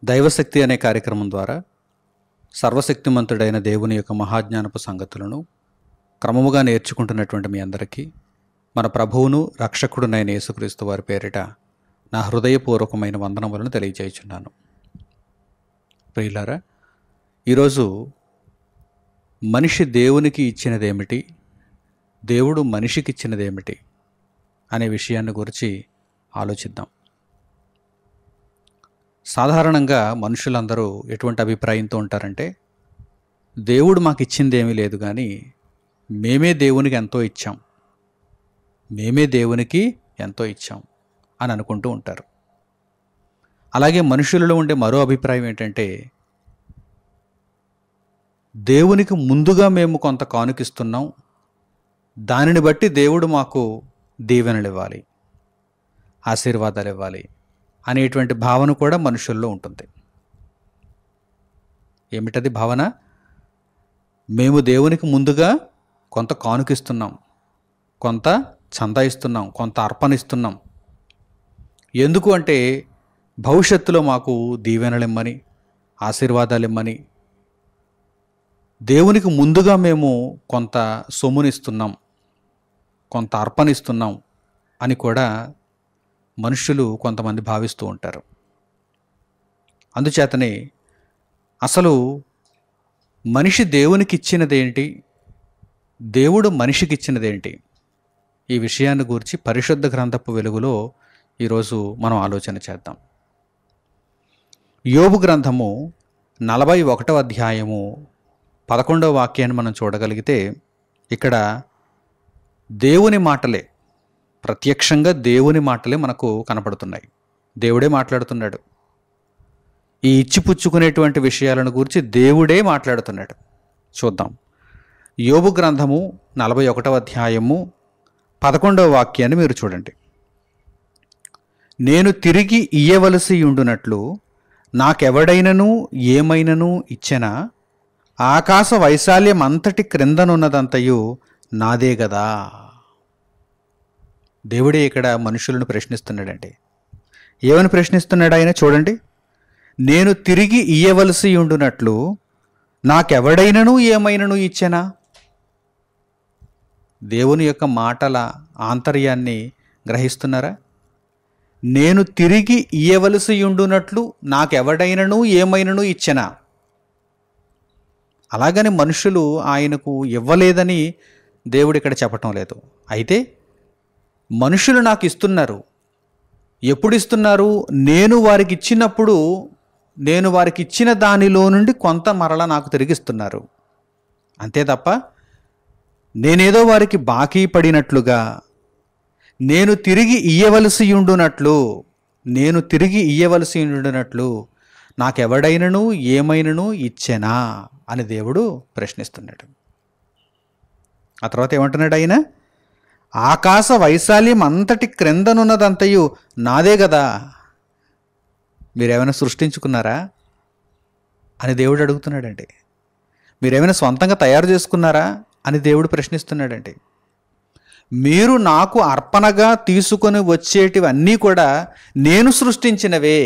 దైవశక్తి అనే కార్యక్రమం ద్వారా సర్వశక్తిమంతుడైన దేవుని యొక్క మహాజ్ఞానపు సంగతులను క్రమముగా నేర్చుకుంటున్నటువంటి మీ అందరికీ మన ప్రభువును రక్షకుడునైన యేసుక్రీస్తు వారి పేరిట నా హృదయపూర్వకమైన వందనములను తెలియజేయుచున్నాను. ప్రియులారా, ఈరోజు మనిషి దేవునికి ఇచ్చినదేమిటి, దేవుడు మనిషికి ఇచ్చినదేమిటి అనే విషయాన్ని గురించి ఆలోచిద్దాం. సాధారణంగా మనుషులందరూ ఎటువంటి అభిప్రాయంతో ఉంటారంటే, దేవుడు మాకు ఇచ్చింది ఏమీ లేదు, కానీ మేమే దేవునికి ఎంతో ఇచ్చాం, మేమే దేవునికి ఎంతో ఇచ్చాం అని అనుకుంటూ ఉంటారు. అలాగే మనుషులలో ఉండే మరో అభిప్రాయం ఏంటంటే, దేవునికి ముందుగా మేము కొంత కానుకిస్తున్నాం, దానిని బట్టి దేవుడు మాకు దీవెనలు ఇవ్వాలి, ఆశీర్వాదాలు ఇవ్వాలి అనేటువంటి భావన కూడా మనుషుల్లో ఉంటుంది. ఏమిటది భావన? మేము దేవునికి ముందుగా కొంత కానుకిస్తున్నాం, కొంత చందా ఇస్తున్నాం, కొంత అర్పణ ఇస్తున్నాం. ఎందుకు అంటే భవిష్యత్తులో మాకు దీవెనలు ఇమ్మని, ఆశీర్వాదాలు ఇమ్మని దేవునికి ముందుగా మేము కొంత సొమ్మునిస్తున్నాం, కొంత అర్పణ ఇస్తున్నాం అని కూడా మనుషులు కొంతమంది భావిస్తూ ఉంటారు. అందుచేతనే అసలు మనిషి దేవునికి ఇచ్చినదేంటి, దేవుడు మనిషికి ఇచ్చినదేంటి, ఈ విషయాన్ని గురించి పరిశుద్ధ గ్రంథపు వెలుగులో ఈరోజు మనం ఆలోచన చేద్దాం. యోబు గ్రంథము 41వ అధ్యాయము 11వ వాక్యాన్ని మనం చూడగలిగితే, ఇక్కడ దేవుని మాటలే, ప్రత్యక్షంగా దేవుని మాటలే మనకు కనపడుతున్నాయి. దేవుడే మాట్లాడుతున్నాడు. ఈ ఇచ్చిపుచ్చుకునేటువంటి విషయాలను గురించి దేవుడే మాట్లాడుతున్నాడు. చూద్దాం. యోబు గ్రంథము 41వ అధ్యాయము 11వ వాక్యాన్ని మీరు చూడండి. నేను తిరిగి ఇయ్యవలసి ఉండునట్లు నాకెవడైనను ఏమైనను ఇచ్చెనా, ఆకాశ వైశాల్యం అంతటి క్రిందనున్నదంతయు నాదే గదా. దేవుడే ఇక్కడ మనుషులను ప్రశ్నిస్తున్నాడండి. ఏమని ప్రశ్నిస్తున్నాడు ఆయన? చూడండి. నేను తిరిగి ఇయ్యవలసి ఉండునట్లు నాకెవడైనను ఏమైనను ఇచ్చెనా. దేవుని యొక్క మాటల ఆంతర్యాన్ని గ్రహిస్తున్నారా? నేను తిరిగి ఇయ్యవలసి ఉండునట్లు నాకెవడైనను ఏమైనను ఇచ్చెనా. అలాగని మనుషులు ఆయనకు ఇవ్వలేదని దేవుడు ఇక్కడ చెప్పటం లేదు. అయితే మనుషులు నాకు ఇస్తున్నారు. ఎప్పుడు ఇస్తున్నారు? నేను వారికి ఇచ్చినప్పుడు, నేను వారికి ఇచ్చిన దానిలో నుండి కొంత మరల నాకు తిరిగిస్తున్నారు. అంతే తప్ప నేనేదో వారికి బాకీ పడినట్లుగా, నేను తిరిగి ఇయ్యవలసి ఉండునట్లు నాకెవడైనను ఏమైనను ఇచ్చెనా అని దేవుడు ప్రశ్నిస్తున్నాడు. ఆ తర్వాత ఏమంటున్నాడు ఆయన? ఆకాశ వైశాల్యం అంతటి క్రిందనున్నదంతయు నాదే కదా. మీరేమైనా సృష్టించుకున్నారా అని దేవుడు అడుగుతున్నాడండి. మీరేమైనా సొంతంగా తయారు చేసుకున్నారా అని దేవుడు ప్రశ్నిస్తున్నాడండి. మీరు నాకు అర్పణగా తీసుకొని వచ్చేటివన్నీ కూడా నేను సృష్టించినవే.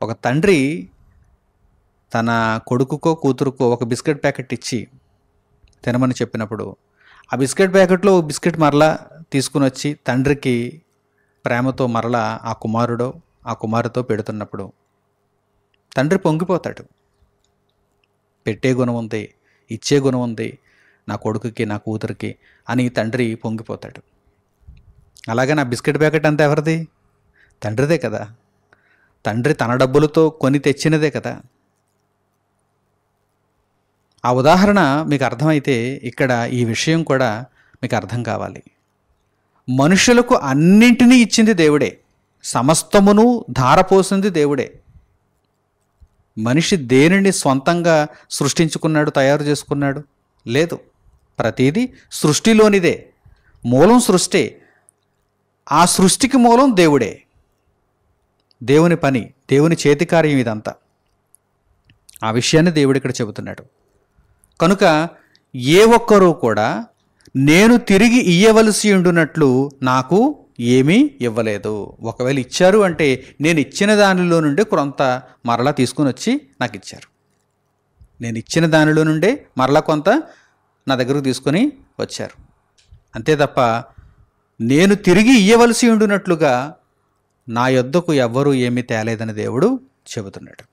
ఒక తండ్రి తన కొడుకుకో కూతురుకో ఒక బిస్కెట్ ప్యాకెట్ ఇచ్చి తినమని చెప్పినప్పుడు, ఆ బిస్కెట్ ప్యాకెట్లో బిస్కెట్ మరలా తీసుకుని వచ్చి తండ్రికి ప్రేమతో మరలా ఆ కుమారుడో ఆ కుమారుతో పెడుతున్నప్పుడు తండ్రి పొంగిపోతాడు. పెట్టే గుణం ఉంది, ఇచ్చే గుణం ఉంది నా కొడుకుకి నా కూతురికి అని తండ్రి పొంగిపోతాడు. అలాగే నా బిస్కెట్ ప్యాకెట్ అంతా ఎవరిది? తండ్రిదే కదా. తండ్రి తన డబ్బులతో కొని తెచ్చినదే కదా. ఆ ఉదాహరణ మీకు అర్థమైతే ఇక్కడ ఈ విషయం కూడా మీకు అర్థం కావాలి. మనుషులకు అన్నింటినీ ఇచ్చింది దేవుడే, సమస్తమును ధారపోసింది దేవుడే. మనిషి దేనిని స్వంతంగా సృష్టించుకున్నాడు, తయారు చేసుకున్నాడు? లేదు. ప్రతిదీ సృష్టిలోనిదే. మూలం సృష్టి. ఆ సృష్టికి మూలం దేవుడే. దేవుని పని, దేవుని చేతికార్యం ఇదంతా. ఆ విషయాన్ని దేవుడు ఇక్కడ చెబుతున్నాడు. కనుక ఏ ఒక్కరూ కూడా నేను తిరిగి ఇయ్యవలసి ఉండునట్లు నాకు ఏమీ ఇవ్వలేదు. ఒకవేళ ఇచ్చారు అంటే నేను ఇచ్చిన దానిలో నుండి కొంత మరలా తీసుకుని వచ్చి నాకు ఇచ్చారు. నేను ఇచ్చిన దానిలో నుండే మరలా కొంత నా దగ్గరకు తీసుకొని వచ్చారు. అంతే తప్ప నేను తిరిగి ఇయ్యవలసి ఉండునట్లుగా నా యొద్దకు ఎవ్వరూ ఏమీ తేలేదని దేవుడు చెబుతున్నాడు.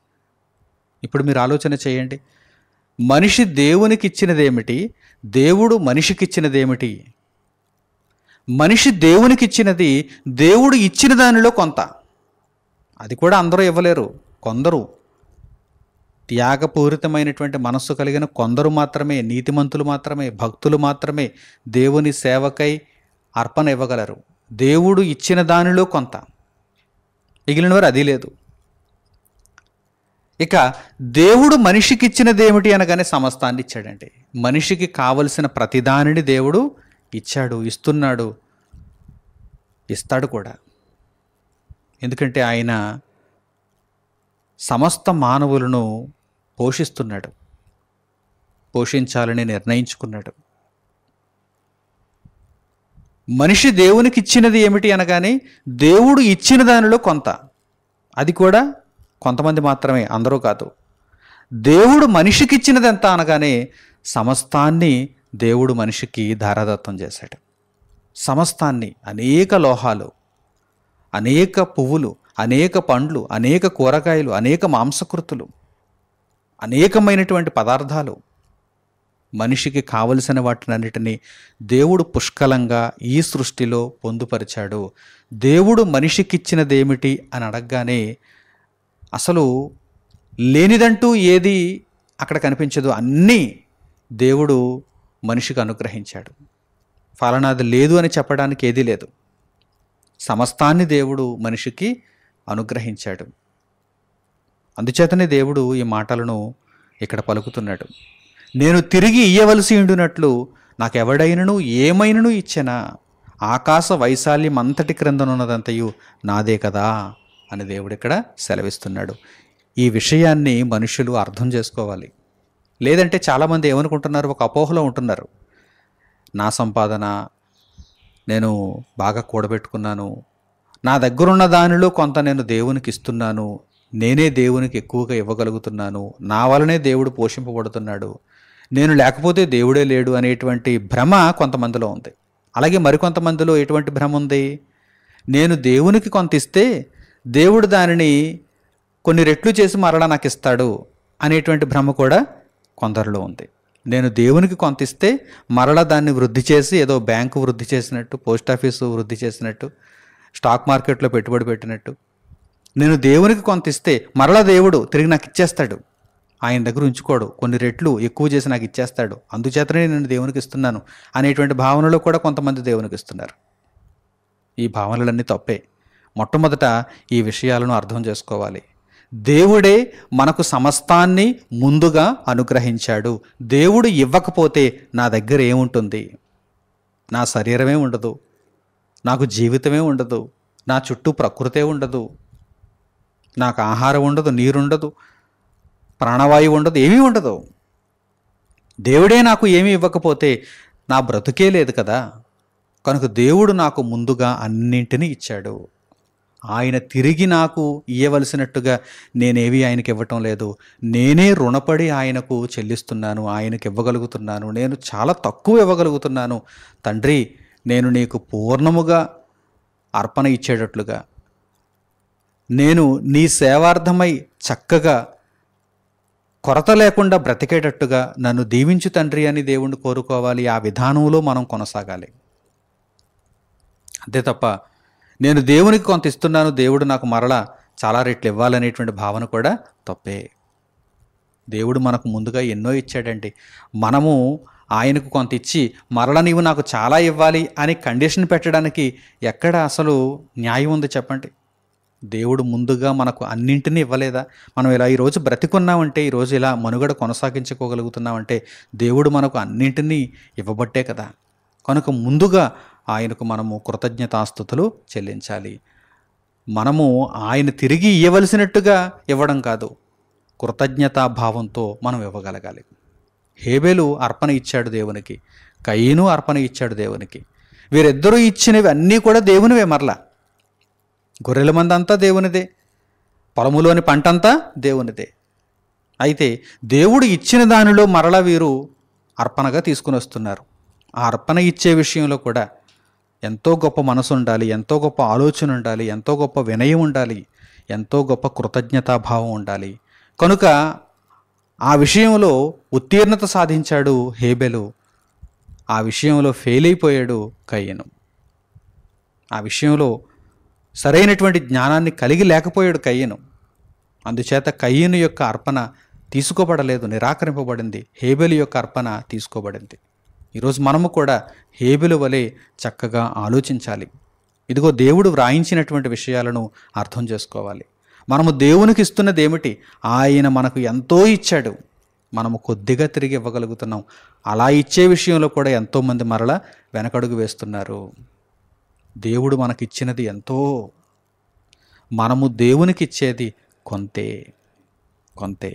ఇప్పుడు మీరు ఆలోచన చేయండి. మనిషి దేవునికి ఇచ్చినదేమిటి? దేవుడు మనిషికి ఇచ్చినదేమిటి? మనిషి దేవునికి ఇచ్చినది దేవుడు ఇచ్చిన దానిలో కొంత. అది కూడా అందరూ ఇవ్వలేరు. కొందరు, త్యాగపూరితమైనటువంటి మనస్సు కలిగిన కొందరు మాత్రమే, నీతిమంతులు మాత్రమే, భక్తులు మాత్రమే దేవుని సేవకై అర్పణ ఇవ్వగలరు. దేవుడు ఇచ్చిన దానిలో కొంత, మిగిలిన వారు అది లేదు. ఇక దేవుడు మనిషికి ఇచ్చినది ఏమిటి అనగానే సమస్తాన్ని ఇచ్చాడండి. మనిషికి కావలసిన ప్రతిదానిని దేవుడు ఇచ్చాడు, ఇస్తున్నాడు, ఇస్తాడు కూడా. ఎందుకంటే ఆయన సమస్త మానవులను పోషిస్తున్నాడు, పోషించాలని నిర్ణయించుకున్నాడు. మనిషి దేవునికి ఇచ్చినది ఏమిటి అనగానే దేవుడు ఇచ్చిన దానిలో కొంత, అది కూడా కొంతమంది మాత్రమే, అందరూ కాదు. దేవుడు మనిషికి ఇచ్చినది ఎంత అనగానే సమస్తాన్ని దేవుడు మనిషికి ధారాదత్తం చేశాడు. సమస్తాన్ని, అనేక లోహాలు, అనేక పువ్వులు, అనేక పండ్లు, అనేక కూరగాయలు, అనేక మాంసకృతులు, అనేకమైనటువంటి పదార్థాలు, మనిషికి కావలసిన వాటినన్నిటినీ దేవుడు పుష్కలంగా ఈ సృష్టిలో పొందుపరిచాడు. దేవుడు మనిషికిచ్చినదేమిటి అని అడగగానే అసలు లేనిదంటూ ఏది అక్కడ కనిపించదు. అన్నీ దేవుడు మనిషికి అనుగ్రహించాడు. ఫలానాది లేదు అని చెప్పడానికి ఏదీ లేదు. సమస్తాన్ని దేవుడు మనిషికి అనుగ్రహించాడు. అందుచేతనే దేవుడు ఈ మాటలను ఇక్కడ పలుకుతున్నాడు. నేను తిరిగి ఇయ్యవలసి ఉండునట్లు నాకెవడైనను ఏమైనను ఇచ్చెనా, ఆకాశ వైశాల్యం అంతటి క్రిందనున్నదంతయు నాదే కదా అని దేవుడు ఇక్కడ సెలవిస్తున్నాడు. ఈ విషయాన్ని మనుషులు అర్థం చేసుకోవాలి. లేదంటే చాలామంది ఏమనుకుంటున్నారు, ఒక అపోహలో ఉంటున్నారు. నా సంపాదన నేను బాగా కూడబెట్టుకున్నాను, నా దగ్గరున్న దానిలో కొంత నేను దేవునికి ఇస్తున్నాను, నేనే దేవునికి ఎక్కువగా ఇవ్వగలుగుతున్నాను, నా వలనే దేవుడు పోషింపబడుతున్నాడు, నేను లేకపోతే దేవుడే లేడు అనేటువంటి భ్రమ కొంతమందిలో ఉంది. అలాగే మరికొంతమందిలో ఎటువంటి భ్రమ ఉంది, నేను దేవునికి కొంత ఇస్తే దేవుడు దానిని కొన్ని రెట్లు చేసి మరలా నాకు ఇస్తాడు అనేటువంటి భ్రమ కూడా కొందరిలో ఉంది. నేను దేవునికి కొంత ఇస్తే మరలా దాన్ని వృద్ధి చేసి, ఏదో బ్యాంకు వృద్ధి చేసినట్టు, పోస్ట్ ఆఫీసు వృద్ధి చేసినట్టు, స్టాక్ మార్కెట్లో పెట్టుబడి పెట్టినట్టు, నేను దేవునికి కొంత ఇస్తే మరలా దేవుడు తిరిగి నాకు ఇచ్చేస్తాడు, ఆయన దగ్గర ఉంచుకోడు, కొన్ని రెట్లు ఎక్కువ చేసి నాకు ఇచ్చేస్తాడు, అందుచేతనే నేను దేవునికి ఇస్తున్నాను అనేటువంటి భావనలో కూడా కొంతమంది దేవునికి ఇస్తున్నారు. ఈ భావనలన్నీ తప్పే. మొట్టమొదట ఈ విషయాలను అర్థం చేసుకోవాలి. దేవుడే మనకు సమస్తాన్ని ముందుగా అనుగ్రహించాడు. దేవుడు ఇవ్వకపోతే నా దగ్గర ఏముంటుంది? నా శరీరమే ఉండదు, నాకు జీవితమే ఉండదు, నా చుట్టూ ప్రకృతే ఉండదు, నాకు ఆహారం ఉండదు, నీరుండదు, ప్రాణవాయువు ఉండదు, ఏమీ ఉండదు. దేవుడే నాకు ఏమీ ఇవ్వకపోతే నా బ్రతుకే లేదు కదా. కనుక దేవుడు నాకు ముందుగా అన్నింటినీ ఇచ్చాడు. ఆయన తిరిగి నాకు ఇవ్వవలసినట్టుగా నేనేవి ఆయనకి ఇవ్వటం లేదు. నేనే రుణపడి ఆయనకు చెల్లిస్తున్నాను, ఆయనకి ఇవ్వగలుగుతున్నాను. నేను చాలా తక్కువ ఇవ్వగలుగుతున్నాను. తండ్రి, నేను నీకు పూర్ణముగా అర్పణ ఇచ్చేటట్లుగా, నేను నీ సేవార్థమై చక్కగా కొరత లేకుండా బ్రతికేటట్టుగా నన్ను దీవించు తండ్రి అని దేవుణ్ణి కోరుకోవాలి. ఆ విధానంలో మనం కొనసాగాలి. అంతే తప్ప నేను దేవునికి కొంత ఇస్తున్నాను, దేవుడు నాకు మరలా చాలా రెట్లు ఇవ్వాలనేటువంటి భావన కూడా తప్పే. దేవుడు మనకు ముందుగా ఎన్నో ఇచ్చాడండి. మనము ఆయనకు కొంత ఇచ్చి మరలా నీవు నాకు చాలా ఇవ్వాలి అని కండిషన్ పెట్టడానికి ఎక్కడ అసలు న్యాయం ఉంది చెప్పండి? దేవుడు ముందుగా మనకు అన్నింటినీ ఇవ్వలేదా? మనం ఇలా ఈరోజు బ్రతికున్నామంటే, ఈరోజు ఇలా మనుగడ కొనసాగించుకోగలుగుతున్నామంటే దేవుడు మనకు అన్నింటినీ ఇవ్వబట్టే కదా. కనుక ముందుగా ఆయనకు మనము కృతజ్ఞతాస్తుతులు చెల్లించాలి. మనము ఆయన తిరిగి ఇవ్వవలసినట్టుగా ఇవ్వడం కాదు, కృతజ్ఞతాభావంతో మనం ఇవ్వగలగాలి. హేబేలు అర్పణ ఇచ్చాడు దేవునికి, కయీను అర్పణ ఇచ్చాడు దేవునికి. వీరిద్దరూ ఇచ్చినవి అన్నీ కూడా దేవునివే. మరలా గొర్రెల మంద అంతా దేవునిదే, పొలములోని పంటంతా దేవునిదే. అయితే దేవుడు ఇచ్చిన దానిలో మరలా వీరు అర్పణగా తీసుకుని వస్తున్నారు. ఆ అర్పణ ఇచ్చే విషయంలో కూడా ఎంతో గొప్ప మనసు ఉండాలి, ఎంతో గొప్ప ఆలోచన ఉండాలి, ఎంతో గొప్ప వినయం ఉండాలి, ఎంతో గొప్ప కృతజ్ఞతాభావం ఉండాలి. కనుక ఆ విషయంలో ఉత్తీర్ణత సాధించాడు హేబెలు, ఆ విషయంలో ఫెయిల్ అయిపోయాడు కయ్యను. ఆ విషయంలో సరైనటువంటి జ్ఞానాన్ని కలిగి లేకపోయాడు కయ్యను. అందుచేత కయ్యను యొక్క అర్పణ తీసుకోబడలేదు, నిరాకరింపబడింది. హేబెలు యొక్క అర్పణ తీసుకోబడింది. ఈరోజు మనము కూడా హేబెలు వలె చక్కగా ఆలోచించాలి. ఇదిగో దేవుడు వ్రాయించినటువంటి విషయాలను అర్థం చేసుకోవాలి. మనము దేవునికి ఇస్తున్నది ఏమిటి? ఆయన మనకు ఎంతో ఇచ్చాడు, మనము కొద్దిగా తిరిగి ఇవ్వగలుగుతున్నాం. అలా ఇచ్చే విషయంలో కూడా ఎంతోమంది మరలా వెనకడుగు వేస్తున్నారు. దేవుడు మనకిచ్చినది ఎంతో, మనము దేవునికి ఇచ్చేది కొంతే.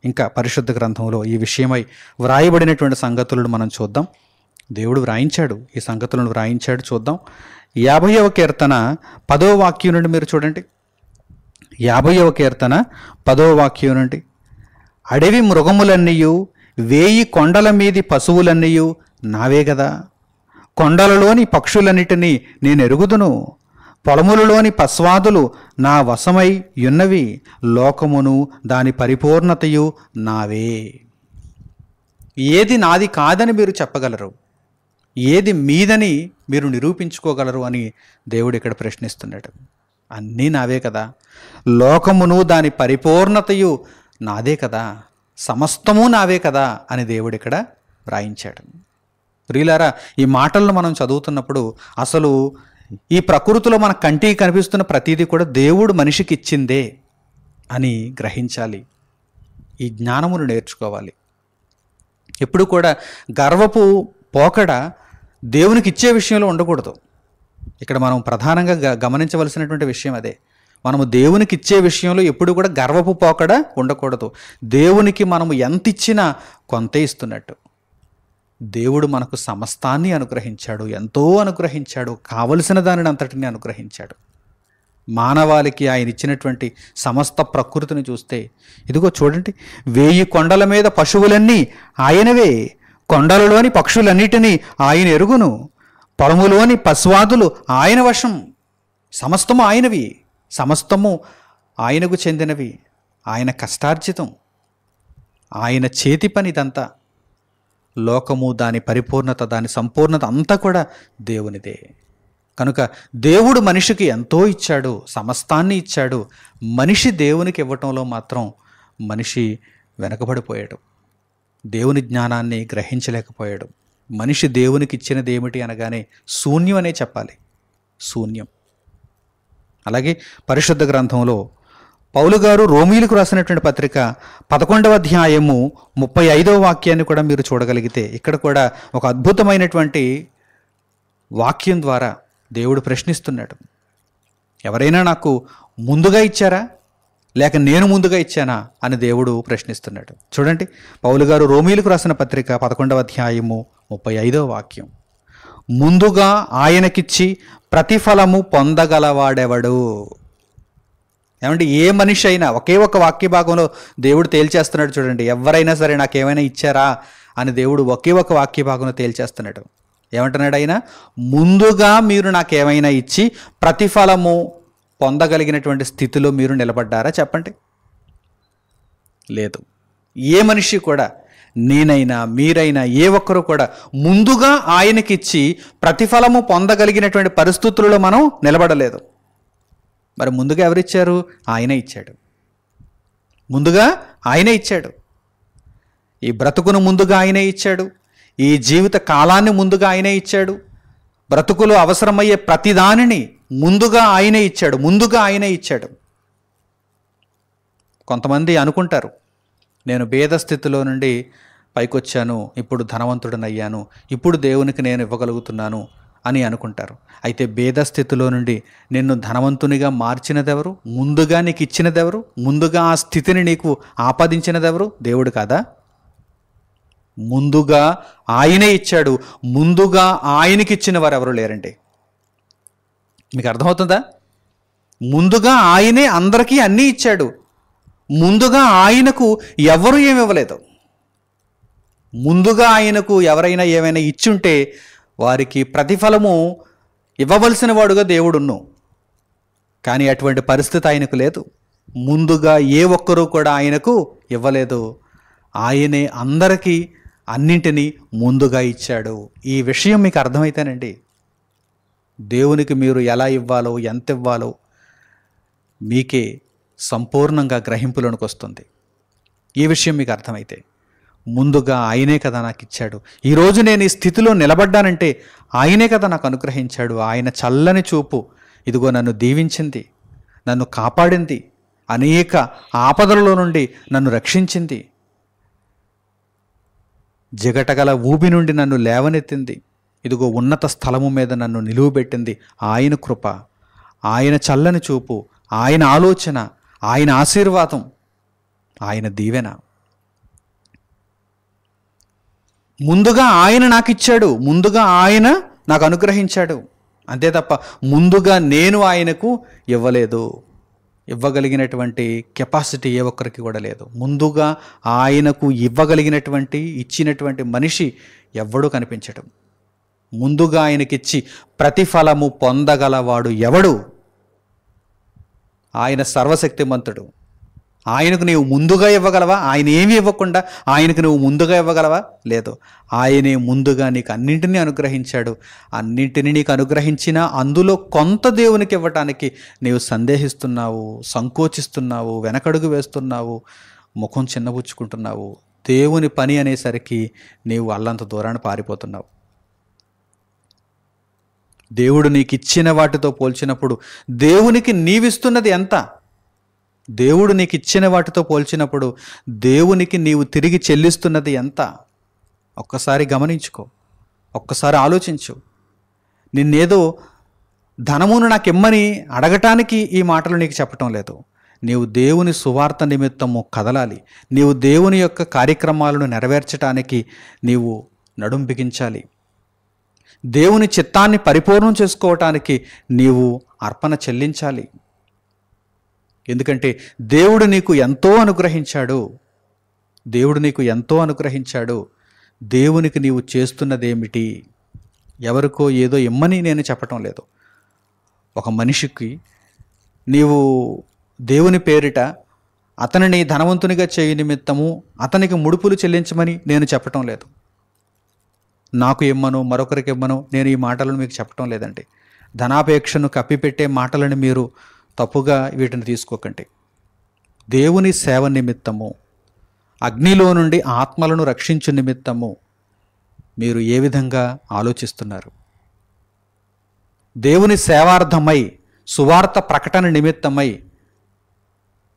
ఇంకా పరిశుద్ధ గ్రంథంలో ఈ విషయమై వ్రాయబడినటువంటి సంగతులను మనం చూద్దాం. దేవుడు వ్రాయించాడు, ఈ సంగతులను వ్రాయించాడు. చూద్దాం. 50వ కీర్తన 10వ వాక్యం నుండి మీరు చూడండి. 50వ కీర్తన 10వ వాక్యం నుండి, అడవి మృగములన్నీయు 1000 కొండల మీది పశువులన్నీయు నావే గదా, కొండలలోని పక్షులన్నిటినీ నేను ఎరుగుదును, పొలములలోని పస్వాదులు నా వశమై యున్నవి, లోకమును దాని పరిపూర్ణతయు నావే. ఏది నాది కాదని మీరు చెప్పగలరు? ఏది మీదని మీరు నిరూపించుకోగలరు అని దేవుడు ఇక్కడ ప్రశ్నిస్తున్నాడు. అన్నీ నావే కదా, లోకమును దాని పరిపూర్ణతయు నాదే కదా, సమస్తము నావే కదా అని దేవుడు ఇక్కడ వ్రాయించాడు. ప్రియులారా, ఈ మాటలను మనం చదువుతున్నప్పుడు అసలు ఈ ప్రకృతిలో మన కంటికి కనిపిస్తున్న ప్రతిదీ కూడా దేవుడు మనిషికి ఇచ్చిందే అని గ్రహించాలి. ఈ జ్ఞానమును నేర్చుకోవాలి. ఎప్పుడు కూడా గర్వపు పోకడ దేవునికి ఇచ్చే విషయంలో ఉండకూడదు. ఇక్కడ మనం ప్రధానంగా గమనించవలసినటువంటి విషయం అదే. మనము దేవునికి ఇచ్చే విషయంలో ఎప్పుడు కూడా గర్వపు పోకడ ఉండకూడదు. దేవునికి మనము ఎంత ఇచ్చినా కొంతే ఇస్తున్నట్టు. దేవుడు మనకు సమస్తాన్ని అనుగ్రహించాడు, ఎంతో అనుగ్రహించాడు, కావలసిన దానిని అంతటిని అనుగ్రహించాడు. మానవాళికి ఆయన ఇచ్చినటువంటి సమస్త ప్రకృతిని చూస్తే ఇదిగో చూడండి, 1000 కొండల మీద పశువులన్నీ ఆయనవే, కొండలలోని పక్షులన్నిటినీ ఆయన ఎరుగును, పొలములోని పస్వాదులు ఆయన వశం. సమస్తము ఆయనవి, సమస్తము ఆయనకు చెందినవి, ఆయన కష్టార్జితం, ఆయన చేతి పని ఇదంతా. లోకము దాని పరిపూర్ణత, దాని సంపూర్ణత అంతా కూడా దేవునిదే. కనుక దేవుడు మనిషికి ఎంతో ఇచ్చాడు, సమస్తాన్ని ఇచ్చాడు. మనిషి దేవునికి ఇవ్వటంలో మాత్రం మనిషి వెనకబడిపోయాడు, దేవుని జ్ఞానాన్ని గ్రహించలేకపోయాడు. మనిషి దేవునికి ఇచ్చినది ఏమిటి అనగానే శూన్యం అనే చెప్పాలి, శూన్యం. అలాగే పరిశుద్ధ గ్రంథంలో పౌలు గారు రోమీయులకు రాసినటువంటి పత్రిక 11వ అధ్యాయము 35వ వాక్యాన్ని కూడా మీరు చూడగలిగితే ఇక్కడ కూడా ఒక అద్భుతమైనటువంటి వాక్యం ద్వారా దేవుడు ప్రశ్నిస్తున్నాడు. ఎవరైనా నాకు ముందుగా ఇచ్చారా లేక నేను ముందుగా ఇచ్చానా అని దేవుడు ప్రశ్నిస్తున్నాడు. చూడండి, పౌలు గారు రోమీయులకు రాసిన పత్రిక 11వ అధ్యాయము 35వ వాక్యం, ముందుగా ఆయనకిచ్చి ప్రతిఫలము పొందగలవాడెవడు. ఏమంటే ఏ మనిషి అయినా ఒకే ఒక వాక్య భాగంలో దేవుడు తేల్చేస్తున్నాడు. చూడండి, ఎవరైనా సరే నాకేమైనా ఇచ్చారా అని దేవుడు ఒకే ఒక వాక్య భాగంలో తేల్చేస్తున్నాడు. ఏమంటున్నాడు ఆయన? ముందుగా మీరు నాకేమైనా ఇచ్చి ప్రతిఫలము పొందగలిగినటువంటి స్థితిలో మీరు నిలబడ్డారా చెప్పండి? లేదు. ఏ మనిషి కూడా, నేనైనా మీరైనా ఏ ఒక్కరు కూడా ముందుగా ఆయనకిచ్చి ప్రతిఫలము పొందగలిగినటువంటి పరిస్థితులలో మనం నిలబడలేదు. మరి ముందుగా ఎవరిచ్చారు? ఆయనే ఇచ్చాడు. ముందుగా ఆయనే ఇచ్చాడు. ఈ బ్రతుకును ముందుగా ఆయనే ఇచ్చాడు. ఈ జీవిత కాలాన్ని ముందుగా ఆయనే ఇచ్చాడు. బ్రతుకులో అవసరమయ్యే ప్రతిదానిని ముందుగా ఆయనే ఇచ్చాడు. ముందుగా ఆయనే ఇచ్చాడు. కొంతమంది అనుకుంటారు, నేను భేద స్థితిలో నుండి పైకొచ్చాను, ఇప్పుడు ధనవంతుడనయ్యాను, ఇప్పుడు దేవునికి నేను ఇవ్వగలుగుతున్నాను అని అనుకుంటారు. అయితే భేద స్థితిలో నుండి నిన్ను ధనవంతునిగా మార్చినదెవరు? ముందుగా నీకు ఇచ్చినదెవరు? ముందుగా ఆ స్థితిని నీకు ఆపాదించినదెవరు? దేవుడు కాదా? ముందుగా ఆయనే ఇచ్చాడు. ముందుగా ఆయనకి ఇచ్చిన వారు ఎవరు లేరండి. మీకు అర్థమవుతుందా? ముందుగా ఆయనే అందరికీ అన్నీ ఇచ్చాడు. ముందుగా ఆయనకు ఎవరు ఏమి ఇవ్వలేదు. ముందుగా ఆయనకు ఎవరైనా ఏమైనా ఇచ్చుంటే వారికి ప్రతిఫలము ఇవ్వవలసిన వాడుగా దేవుడున్ను. కానీ అటువంటి పరిస్థితి ఆయనకు లేదు. ముందుగా ఏ ఒక్కరూ కూడా ఆయనకు ఇవ్వలేదు. ఆయనే అందరికీ అన్నింటినీ ముందుగా ఇచ్చాడు. ఈ విషయం మీకు అర్థమైతేనండి దేవునికి మీరు ఎలా ఇవ్వాలో, ఎంత ఇవ్వాలో మీకే సంపూర్ణంగా గ్రహింపులోనికి వస్తుంది. ఈ విషయం మీకు అర్థమైతే ముందుగా ఆయనే కదా నాకు ఇచ్చాడు. ఈరోజు నేను ఈ స్థితిలో నిలబడ్డానంటే ఆయనే కదా నాకు అనుగ్రహించాడు. ఆయన చల్లని చూపు ఇదిగో నన్ను దీవించింది, నన్ను కాపాడింది, అనేక ఆపదలలో నుండి నన్ను రక్షించింది, జిగటగల ఊబి నుండి నన్ను లేవనెత్తింది, ఇదిగో ఉన్నత స్థలము మీద నన్ను నిలువబెట్టింది. ఆయన కృప, ఆయన చల్లని చూపు, ఆయన ఆలోచన, ఆయన ఆశీర్వాదం, ఆయన దీవెన. ముందుగా ఆయన నాకు ఇచ్చాడు, ముందుగా ఆయన నాకు అనుగ్రహించాడు. అంతే తప్ప ముందుగా నేను ఆయనకు ఇవ్వలేదు. ఇవ్వగలిగినటువంటి కెపాసిటీ ఏ ఒక్కరికి కూడా లేదు. ముందుగా ఆయనకు ఇవ్వగలిగినటువంటి, ఇచ్చినటువంటి మనిషి ఎవడూ కనిపించడం. ముందుగా ఆయనకిచ్చి ప్రతిఫలము పొందగలవాడు ఎవడు? ఆయన సర్వశక్తిమంతుడు. ఆయనకు నీవు ముందుగా ఇవ్వగలవా? ఆయన ఏమీ ఇవ్వకుండా ఆయనకు నువ్వు ముందుగా ఇవ్వగలవా? లేదు. ఆయనే ముందుగా నీకు అన్నింటినీ అనుగ్రహించాడు. అన్నింటినీ నీకు అనుగ్రహించినా అందులో కొంత దేవునికి ఇవ్వటానికి నీవు సందేహిస్తున్నావు, సంకోచిస్తున్నావు, వెనకడుగు వేస్తున్నావు, ముఖం చిన్నబుచ్చుకుంటున్నావు. దేవుని పని అనేసరికి నీవు అల్లంత దూరాన్ని పారిపోతున్నావు. దేవుడు నీకు ఇచ్చిన వాటితో పోల్చినప్పుడు దేవునికి నీవిస్తున్నది ఎంత? దేవుడు నీకు ఇచ్చిన వాటితో పోల్చినప్పుడు దేవునికి నీవు తిరిగి చెల్లిస్తున్నది ఎంత? ఒక్కసారి గమనించుకో, ఒక్కసారి ఆలోచించు. నిన్నేదో ధనమును నాకు ఇమ్మని అడగటానికి ఈ మాటలు నీకు చెప్పటం లేదు. నీవు దేవుని సువార్త నిమిత్తము కదలాలి. నీవు దేవుని యొక్క కార్యక్రమాలను నెరవేర్చడానికి నీవు నడుం బిగించాలి. దేవుని చిత్తాన్ని పరిపూర్ణం చేసుకోవటానికి నీవు అర్పణ చెల్లించాలి. ఎందుకంటే దేవుడు నీకు ఎంతో అనుగ్రహించాడు. దేవుడు నీకు ఎంతో అనుగ్రహించాడు. దేవునికి నీవు చేస్తున్నదేమిటి? ఎవరికో ఏదో ఇమ్మని నేను చెప్పటం లేదు. ఒక మనిషికి నీవు దేవుని పేరిట అతనిని ధనవంతునిగా చేయ నిమిత్తము అతనికి ముడుపులు చెల్లించమని నేను చెప్పటం లేదు. నాకు ఇమ్మను, మరొకరికి ఇమ్మను నేను ఈ మాటలను మీకు చెప్పటం లేదండి. ధనాపేక్షను కప్పిపెట్టే మాటలను మీరు తప్పుగా వీటిని తీసుకోకండి. దేవుని సేవ నిమిత్తము, అగ్నిలో నుండి ఆత్మలను రక్షించు నిమిత్తము మీరు ఏ విధంగా ఆలోచిస్తున్నారు? దేవుని సేవార్థమై, సువార్త ప్రకటన నిమిత్తమై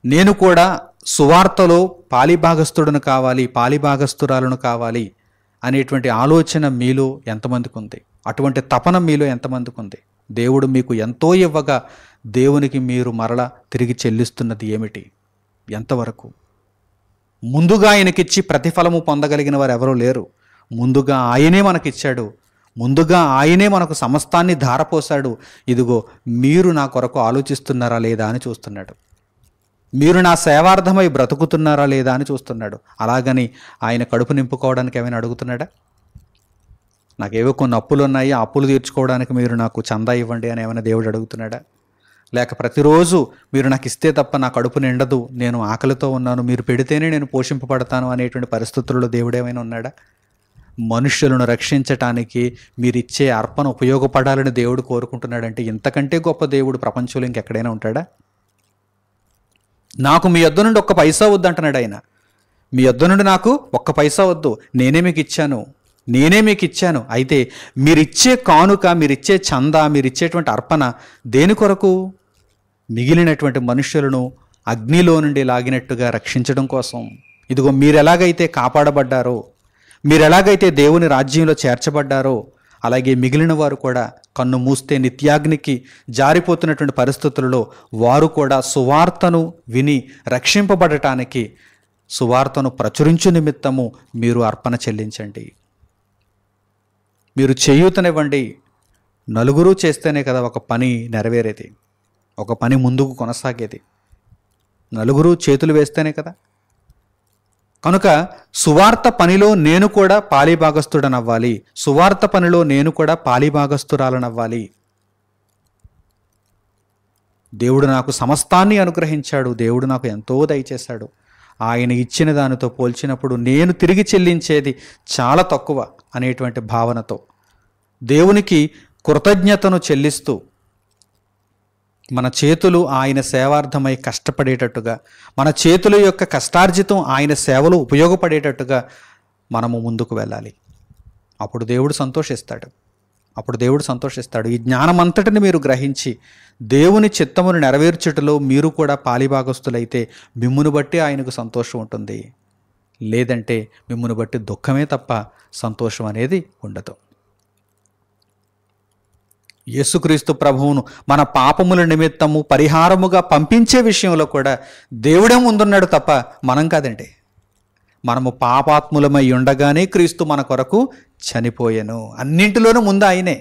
నేను కూడా సువార్తలో పాలిభాగస్థుడును కావాలి, పాలిభాగస్థురాలను కావాలి అనేటువంటి ఆలోచన మీలో ఎంతమందికి ఉంది? అటువంటి తపన మీలో ఎంతమందికి ఉంది? దేవుడు మీకు ఎంతో ఇవ్వగా దేవునికి మీరు మరలా తిరిగి చెల్లిస్తున్నది ఏమిటి? ఎంతవరకు? ముందుగా ఆయనకిచ్చి ప్రతిఫలము పొందగలిగిన వారు ఎవరూ లేరు. ముందుగా ఆయనే మనకిచ్చాడు. ముందుగా ఆయనే మనకు సమస్తాన్ని ధారపోశాడు. ఇదిగో మీరు నా కొరకు ఆలోచిస్తున్నారా లేదా అని చూస్తున్నాడు. మీరు నా సేవార్థమై బ్రతుకుతున్నారా లేదా అని చూస్తున్నాడు. అలాగని ఆయన కడుపు నింపుకోవడానికి ఏమైనా అడుగుతున్నాడా? నాకేవో కొన్ని అప్పులు ఉన్నాయి, ఆ అప్పులు తీర్చుకోవడానికి మీరు నాకు చందా ఇవ్వండి అని ఏమైనా దేవుడు అడుగుతున్నాడా? లేక ప్రతిరోజు మీరు నాకు ఇస్తే తప్ప నా కడుపు నిండదు, నేను ఆకలితో ఉన్నాను, మీరు పెడితేనే నేను పోషింపబడతాను అనేటువంటి పరిస్థితుల్లో దేవుడు ఏమైనా ఉన్నాడా? మనుష్యులను రక్షించటానికి మీరిచ్చే అర్పణ ఉపయోగపడాలని దేవుడు కోరుకుంటున్నాడంటే ఇంతకంటే గొప్ప దేవుడు ప్రపంచంలో ఇంకెక్కడైనా ఉంటాడా? నాకు మీ యొద్ద నుండి ఒక్క పైసా వద్దు అంటున్నాడు ఆయన. మీ యొద్ద నుండి నాకు ఒక్క పైసా వద్దు, నేనే మీకు ఇచ్చాను. అయితే మీరిచ్చే కానుక, మీరిచ్చే చందా, మీరిచ్చేటువంటి అర్పణ దేని కొరకు? మిగిలినటువంటి మనుషులను అగ్నిలో నుండి లాగినట్టుగా రక్షించడం కోసం. ఇదిగో మీరు ఎలాగైతే కాపాడబడ్డారో, మీరు ఎలాగైతే దేవుని రాజ్యంలో చేర్చబడ్డారో, అలాగే మిగిలిన వారు కూడా కన్ను మూస్తే నిత్యాగ్నికి జారిపోతున్నటువంటి పరిస్థితులలో వారు కూడా సువార్తను విని రక్షింపబడటానికి సువార్తను ప్రచురించు నిమిత్తము మీరు అర్పణ చెల్లించండి. మీరు చేయూతనివ్వండి. నలుగురు చేస్తేనే కదా ఒక పని నెరవేరేది, ఒక పని ముందుకు కొనసాగేది. నలుగురు చేతులు వేస్తేనే కదా. కనుక సువార్త పనిలో నేను కూడా పాలిభాగస్తుడనవ్వాలి. సువార్త పనిలో నేను కూడా పాలిభాగస్తురాలనవ్వాలి. దేవుడు నాకు సమస్తాన్ని అనుగ్రహించాడు. దేవుడు నాకు ఎంతో దయచేశాడు. ఆయన ఇచ్చిన దానితో పోల్చినప్పుడు నేను తిరిగి చెల్లించేది చాలా తక్కువ అనేటువంటి భావనతో దేవునికి కృతజ్ఞతను చెల్లిస్తూ మన చేతులు ఆయన సేవార్థమై కష్టపడేటట్టుగా, మన చేతుల యొక్క కష్టార్జితం ఆయన సేవలు ఉపయోగపడేటట్టుగా మనము ముందుకు వెళ్ళాలి. అప్పుడు దేవుడు సంతోషిస్తాడు. ఈ జ్ఞానమంతటిని మీరు గ్రహించి దేవుని చిత్తమును నెరవేర్చుటలో మీరు కూడా పాలిభాగస్తులైతే మిమ్మును బట్టి ఆయనకు సంతోషం ఉంటుంది. లేదంటే మిమ్మును బట్టి దుఃఖమే తప్ప సంతోషం అనేది ఉండదు. యేసుక్రీస్తు ప్రభువును మన పాపముల నిమిత్తము పరిహారముగా పంపించే విషయంలో కూడా దేవుడే ముందున్నాడు తప్ప మనం కాదండి. మనము పాపాత్ములమై ఉండగానే క్రీస్తు మన కొరకు చనిపోయెను. అన్నింటిలోనూ ముందు ఆయనే.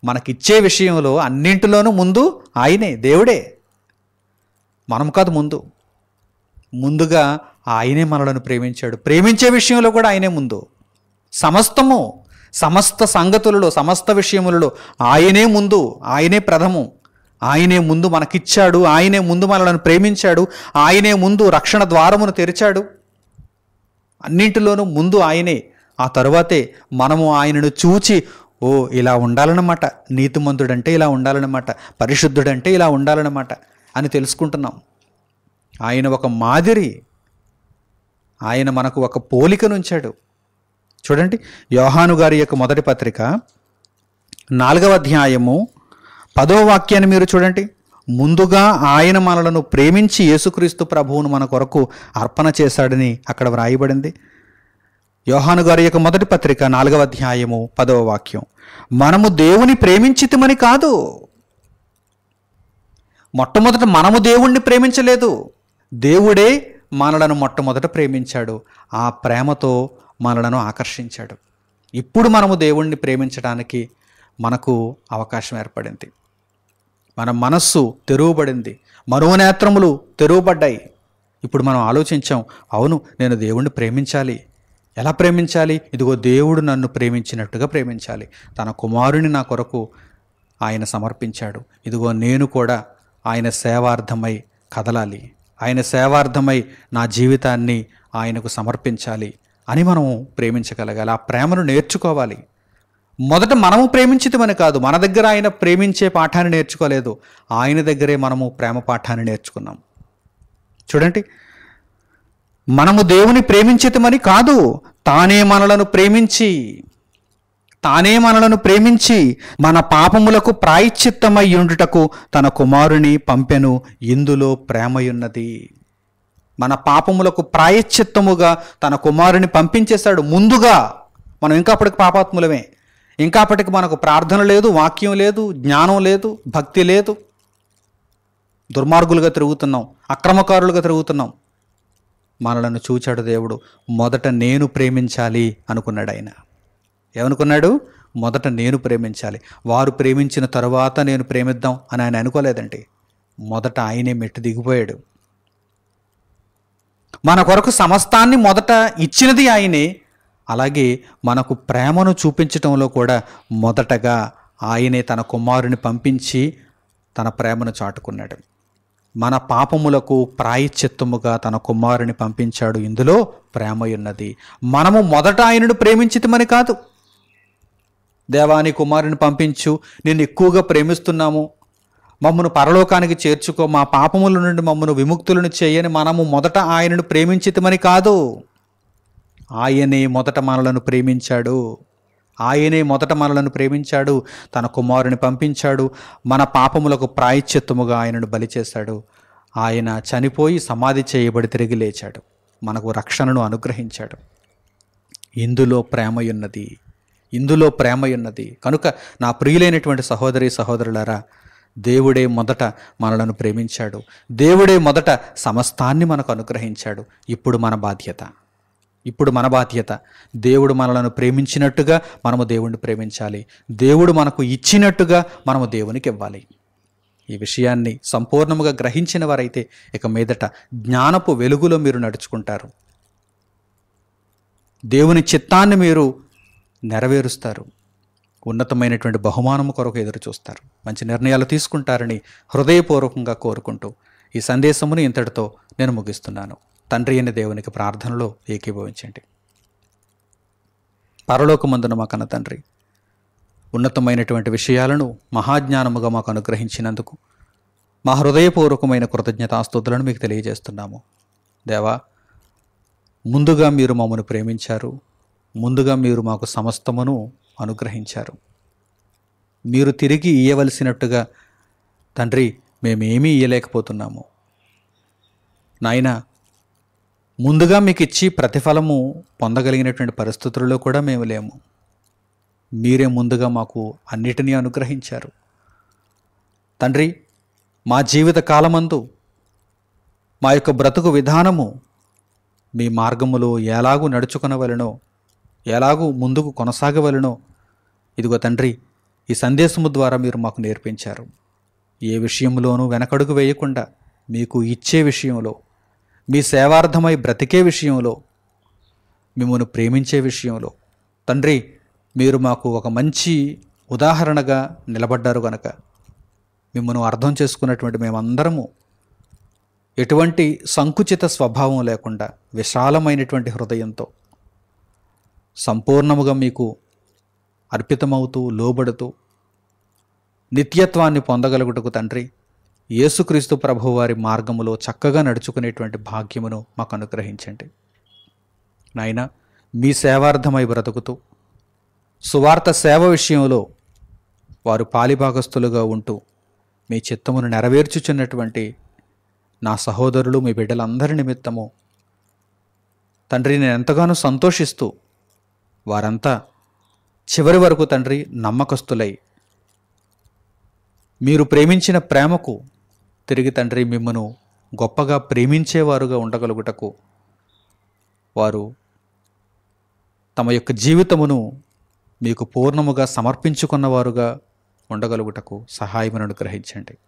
మనకిచ్చే విషయంలో అన్నింటిలోనూ ముందు ఆయనే, దేవుడే. మనం కాదు ముందుగా ఆయనే మనలను ప్రేమించాడు. ప్రేమించే విషయంలో కూడా ఆయనే ముందు. సమస్త సంగతులలో, సమస్త విషయములలో ఆయనే ముందు, ఆయనే ప్రథము. ఆయనే ముందు మనకిచ్చాడు. ఆయనే ముందు మనలను ప్రేమించాడు. ఆయనే ముందు రక్షణ ద్వారమును తెరిచాడు. అన్నింటిలోనూ ముందు ఆయనే. ఆ తరువాతే మనము ఆయనను చూచి, ఓ ఇలా ఉండాలన్నమాట, నీతిమంతుడంటే ఇలా ఉండాలన్నమాట, పరిశుద్ధుడంటే ఇలా ఉండాలన్నమాట అని తెలుసుకుంటున్నాం. ఆయన ఒక మాదిరి, ఆయన మనకు ఒక పోలికనుంచాడు. చూడండి, యోహాను గారి యొక్క మొదటి పత్రిక 4వ అధ్యాయము 10వ వాక్యాన్ని మీరు చూడండి. ముందుగా ఆయన మనలను ప్రేమించి యేసుక్రీస్తు ప్రభువును మన కొరకు అర్పణ చేశాడని అక్కడ వ్రాయబడింది. యోహాను గారి యొక్క మొదటి పత్రిక 4వ అధ్యాయము 10వ వాక్యం. మనము దేవుని ప్రేమించితిమని కాదు. మొట్టమొదట మనము దేవుణ్ణి ప్రేమించలేదు, దేవుడే మనలను మొట్టమొదట ప్రేమించాడు. ఆ ప్రేమతో మనలను ఆకర్షించాడు. ఇప్పుడు మనము దేవుణ్ణి ప్రేమించడానికి మనకు అవకాశం ఏర్పడింది. మన మనస్సు తెరువబడింది, మనోనేత్రములు తెరువబడ్డాయి. ఇప్పుడు మనం ఆలోచించాం, అవును నేను దేవుణ్ణి ప్రేమించాలి. ఎలా ప్రేమించాలి? ఇదిగో దేవుడు నన్ను ప్రేమించినట్టుగా ప్రేమించాలి. తన కుమారుని నా కొరకు ఆయన సమర్పించాడు. ఇదిగో నేను కూడా ఆయన సేవార్థమై కదలాలి, ఆయన సేవార్థమై నా జీవితాన్ని ఆయనకు సమర్పించాలి అని మనము ప్రేమించగలగాలి. ఆ ప్రేమను నేర్చుకోవాలి. మొదట మనము ప్రేమించితమని కాదు, మన దగ్గర ఆయన ప్రేమించే పాఠాన్ని నేర్చుకోలేదు, ఆయన దగ్గరే మనము ప్రేమ పాఠాన్ని నేర్చుకున్నాం. చూడండి, మనము దేవుని ప్రేమించితమని కాదు, తానే మనలను ప్రేమించి మన పాపములకు ప్రాయశ్చిత్తమై ఉండుటకు తన కుమారుని పంపెను. ఇందులో ప్రేమయున్నది. మన పాపములకు ప్రాయశ్చిత్తముగా తన కుమారుని పంపించేశాడు ముందుగా. మనం ఇంకా అప్పటికి పాపాత్ములమే, ఇంకా అప్పటికి మనకు ప్రార్థన లేదు, వాక్యం లేదు, జ్ఞానం లేదు, భక్తి లేదు, దుర్మార్గులుగా తిరుగుతున్నాం, అక్రమకారులుగా తిరుగుతున్నాం. మనలను చూచాడు దేవుడు. మొదట నేను ప్రేమించాలి అనుకున్నాడు ఆయన. ఏమనుకున్నాడు? మొదట నేను ప్రేమించాలి, వారు ప్రేమించిన తరువాత నేను ప్రేమిద్దాం అని ఆయన అనుకోలేదండి. మొదట ఆయనే మెట్టు దిగిపోయాడు. మన కొరకు సమస్తాన్ని మొదట ఇచ్చినది ఆయనే. అలాగే మనకు ప్రేమను చూపించటంలో కూడా మొదటగా ఆయనే తన కుమారుని పంపించి తన ప్రేమను చాటుకున్నాడు. మన పాపములకు ప్రాయశ్చిత్తముగా తన కుమారుని పంపించాడు. ఇందులో ప్రేమ ఉన్నది. మనము మొదట ఆయనను ప్రేమించితమని కాదు, దేవాని కుమారుని పంపించు, నేను ఎక్కువగా ప్రేమిస్తున్నాము, మమ్మను పరలోకానికి చేర్చుకో, మా పాపముల నుండి మమ్మను విముక్తులను చేయని మనము మొదట ఆయనను ప్రేమించితమని కాదు. ఆయనే మొదట మనలను ప్రేమించాడు, తన కుమారుని పంపించాడు, మన పాపములకు ప్రాయశ్చిత్తముగా ఆయనను బలి చేశాడు. ఆయన చనిపోయి సమాధి చేయబడి తిరిగి లేచాడు, మనకు రక్షణను అనుగ్రహించాడు. ఇందులో ప్రేమయున్నది. కనుక నా ప్రియులైనటువంటి సహోదరి సహోదరులారా, దేవుడే మొదట మనలను ప్రేమించాడు. దేవుడే మొదట సమస్తాన్ని మనకు అనుగ్రహించాడు. ఇప్పుడు మన బాధ్యత దేవుడు మనలను ప్రేమించినట్టుగా మనము దేవుణ్ణి ప్రేమించాలి. దేవుడు మనకు ఇచ్చినట్టుగా మనము దేవునికి ఇవ్వాలి. ఈ విషయాన్ని సంపూర్ణముగా గ్రహించిన వారైతే ఇక మీదట జ్ఞానపు వెలుగులో మీరు నడుచుకుంటారు. దేవుని చిత్తాన్ని మీరు నెరవేరుస్తారు. ఉన్నతమైనటువంటి బహుమానము కొరకు ఎదురు చూస్తారు. మంచి నిర్ణయాలు తీసుకుంటారని హృదయపూర్వకంగా కోరుకుంటూ ఈ సందేశమును ఇంతటితో నేను ముగిస్తున్నాను. తండ్రి అయిన దేవునికి ప్రార్థనలో ఏకీభవించండి. పరలోకమందున మా కన్న తండ్రి, ఉన్నతమైనటువంటి విషయాలను మహాజ్ఞానముగా మాకు అనుగ్రహించినందుకు మా హృదయపూర్వకమైన కృతజ్ఞతాస్తుతులను మీకు తెలియజేస్తున్నాము. దేవా, ముందుగా మీరు మమ్మల్ని ప్రేమించారు. ముందుగా మీరు మాకు సమస్తమును అనుగ్రహించారు. మీరు తిరిగి ఇయ్యవలసినట్టుగా తండ్రి మేమేమీ ఇయ్యలేకపోతున్నాము. నాయనా, ముందుగా మీకు ఇచ్చి ప్రతిఫలము పొందగలిగినటువంటి పరిస్థితుల్లో కూడా మేము లేము. మీరే ముందుగా మాకు అన్నిటినీ అనుగ్రహించారు. తండ్రి, మా జీవిత కాలమందు మా యొక్క బ్రతుకు విధానము మీ మార్గములో ఎలాగూ నడుచుకొనవలెనో, ఎలాగూ ముందుకు కొనసాగవలెనో ఇదిగో తండ్రి, ఈ సందేశము ద్వారా మీరు మాకు నేర్పించారు. ఏ విషయంలోనూ వెనకడుగు వేయకుండా మీకు ఇచ్చే విషయంలో, మీ సేవార్థమై బ్రతికే విషయంలో, మిమ్మల్ని ప్రేమించే విషయంలో తండ్రి మీరు మాకు ఒక మంచి ఉదాహరణగా నిలబడ్డారు కనుక మిమ్మల్ని అర్థం చేసుకున్నటువంటి మేమందరము ఎటువంటి సంకుచిత స్వభావం లేకుండా విశాలమైనటువంటి హృదయంతో సంపూర్ణముగా మీకు అర్పితమవుతూ లోబడుతూ నిత్యత్వాన్ని పొందగలుగుటకు తండ్రి యేసుక్రీస్తు ప్రభువు వారి మార్గములో చక్కగా నడుచుకునేటువంటి భాగ్యమును మాకు అనుగ్రహించండి. నాయన, మీ సేవార్థమై బ్రతుకుతూ సువార్త సేవ విషయంలో వారు పాలిభాగస్తులుగా ఉంటూ మీ చిత్తమును నెరవేర్చుచున్నటువంటి నా సహోదరులు, మీ బిడ్డలందరి నిమిత్తము తండ్రి నేను ఎంతగానో సంతోషిస్తూ వారంతా చివరి వరకు తండ్రి నమ్మకస్తులై మీరు ప్రేమించిన ప్రేమకు తిరిగి తండ్రి మిమ్మను గొప్పగా ప్రేమించేవారుగా ఉండగలుగుటకు వారు తమ యొక్క జీవితమును మీకు పూర్ణముగా సమర్పించుకున్నవారుగా ఉండగలుగుటకు సహాయమును అనుగ్రహించండి.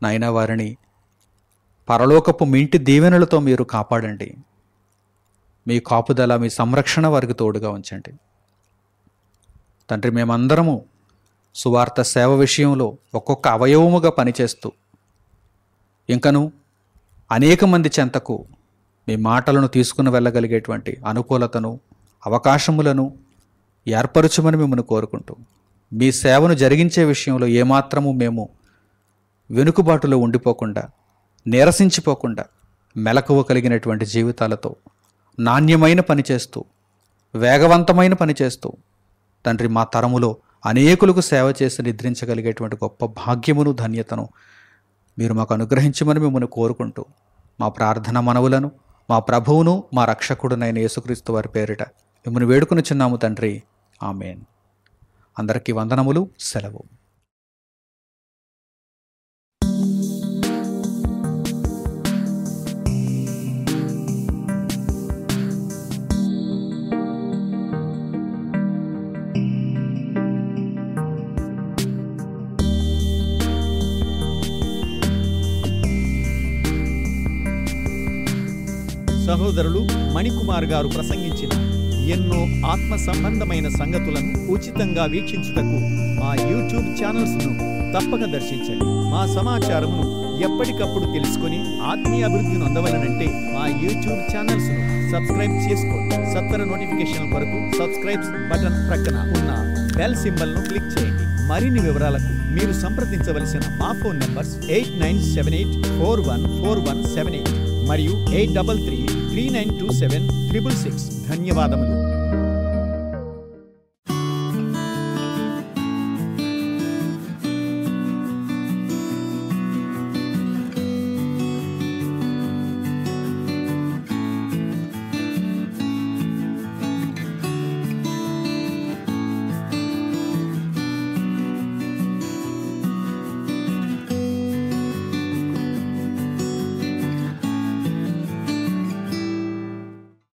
నాయనా, వారిని పరలోకపు మీ ఇంటి దీవెనలతో మీరు కాపాడండి. మీ కాపుదల, మీ సంరక్షణ వారికి తోడుగా ఉంచండి. తండ్రి, మేమందరము సువార్త సేవ విషయంలో ఒక్కొక్క అవయవముగా పనిచేస్తూ ఇంకను అనేక మంది చెంతకు మీ మాటలను తీసుకుని వెళ్ళగలిగేటువంటి అనుకూలతను, అవకాశములను ఏర్పరచుమని మిమ్మల్ని కోరుకుంటూ మీ సేవను జరిగించే విషయంలో ఏమాత్రము మేము వెనుకబాటులో ఉండిపోకుండా, నీరసించిపోకుండా మెలకువ కలిగినటువంటి జీవితాలతో నాణ్యమైన పని చేస్తూ, వేగవంతమైన పని చేస్తూ తండ్రి మా తరములో అనేకులకు సేవ చేసి నిద్రించగలిగేటువంటి గొప్ప భాగ్యమును, ధన్యతను మీరు మాకు అనుగ్రహించమని మిమ్మల్ని కోరుకుంటూ మా ప్రార్థన మనవులను మా ప్రభువును మా రక్షకుడునైన యేసుక్రీస్తు వారి పేరిట మిమ్మల్ని వేడుకొనుచున్నాము తండ్రి. ఆమేన్. అందరికీ వందనములు. సెలవు. సహోదరులు మణికుమార్ గారు ప్రసంగించిన ఎన్నో ఆత్మ సంబంధమైన సంగతులను ఉచితంగా వీక్షించుటకు మా యూట్యూబ్ ఛానల్స్ను తప్పక దర్శించండి. మా సమాచారమును ఎప్పటికప్పుడు తెలుసుకొని ఆత్మీయ అభివృద్ధిని అందవలనంటే మా యూట్యూబ్ ఛానల్స్ను సబ్స్క్రైబ్ చేసుకోండి. సత్వర నోటిఫికేషన్ కొరకు సబ్స్క్రైబ్ బటన్ ప్రక్కన ఉన్న బెల్ సింబల్ను క్లిక్ చేయండి. మరిన్ని వివరాలకు మీరు సంప్రదించవలసిన మా ఫోన్ నంబర్స్ 8978414178 మరియు 8333927666. ధన్యవాదములు.